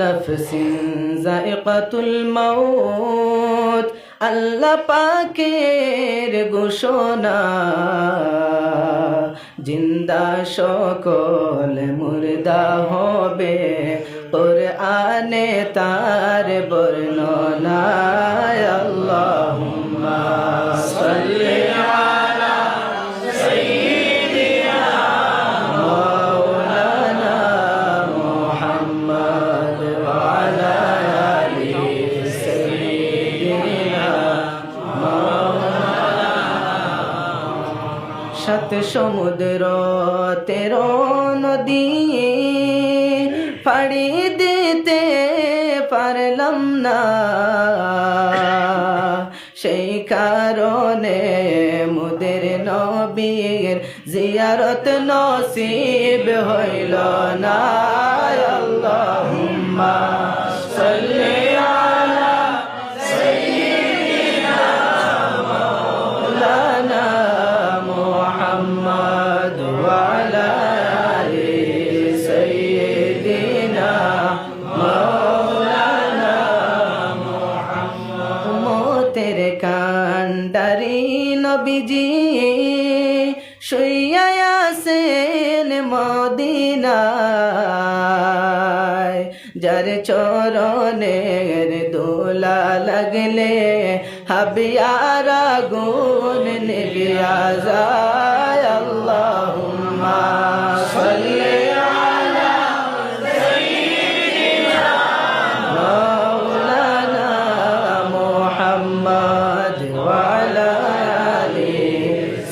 নাফসিন যায়িকাতুল মাউত, আল্লাহ পাকের ঘোষণা, জিন্দা সকল মুর্দা হবে, কুরআনে তার বর্ণনা। আল্লাহুম্মা সাল্লি আলা সাইয়্যিদিনা মাওলানা মুহাম্মদ ওয়া আলা আলি সাইয়্যিদিনা মাওলানা। সাত সমুদ্র 13 নদী পাড়ি দিতে পারলাম না, সেই কারণে মুদের নবীর জিয়ারত নসিব হইল না। আল্লাহুম্মা সাল্লি আলা সাইয়্যিদিনা মাওলানা মুহাম্মদ ওয়া আলা আলি সাইয়্যিদিনা মাওলানা মুহাম্মদ। উম্মতের কান্ডারি নবীজি শুইয়া আছেন মদিনায়, যার চরণের দোলা লাগলে হাবিয়ার আগুন নিভিয়া যায়। আল্লাহুম্মা সাল্লি আলা সাইয়্যিদিনা মাওলানা মুহাম্মদ ওয়া আলা আলি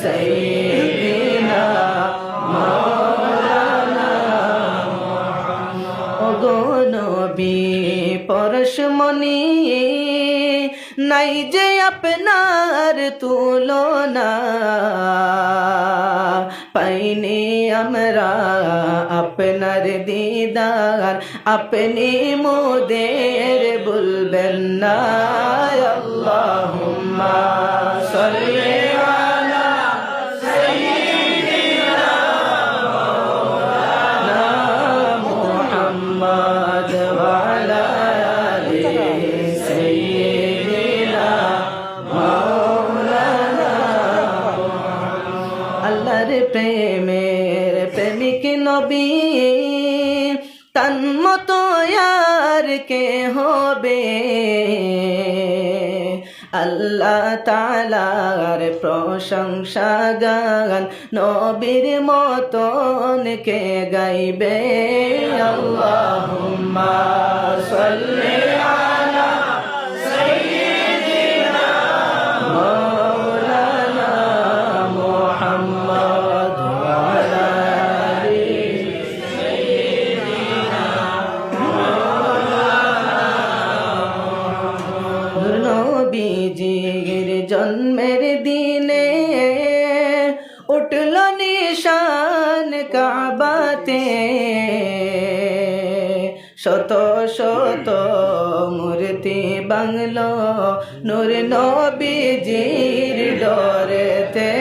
সাইয়্যিদিনা মাওলানা মুহাম্মদ। ওগো নবী পরশমণি, নাই যে আপনার তুলনা, পাইনি আমরা আপনার দিদার, আপনি মোদের বলবেন না। আল্লাহুম্মা সাল্লি আলা সাইয়্যিদিনা মাওলানা মুহাম্মদ ওয়া আলা আলি সাইয়্যিদিনা মাওলানা। আল্লাহর প্রেমের প্রেমিক নবী, তান মতো আর কে হবে, আল্লাহ তাআলার প্রশংসা গান নবীর মতন কে গাইবে। আল্লাহুম্মা সাল্লি আলা সাইয়্যিদিনা মাওলানা মুহাম্মদ ওয়া আলা আলি সাইয়্যিদিনা মাওলানা। নবীজির জন্মের দিনে উঠল নিশান কাবাতে, শত শত মূর্তি বাংলো নূর নবীজির ডরেতে।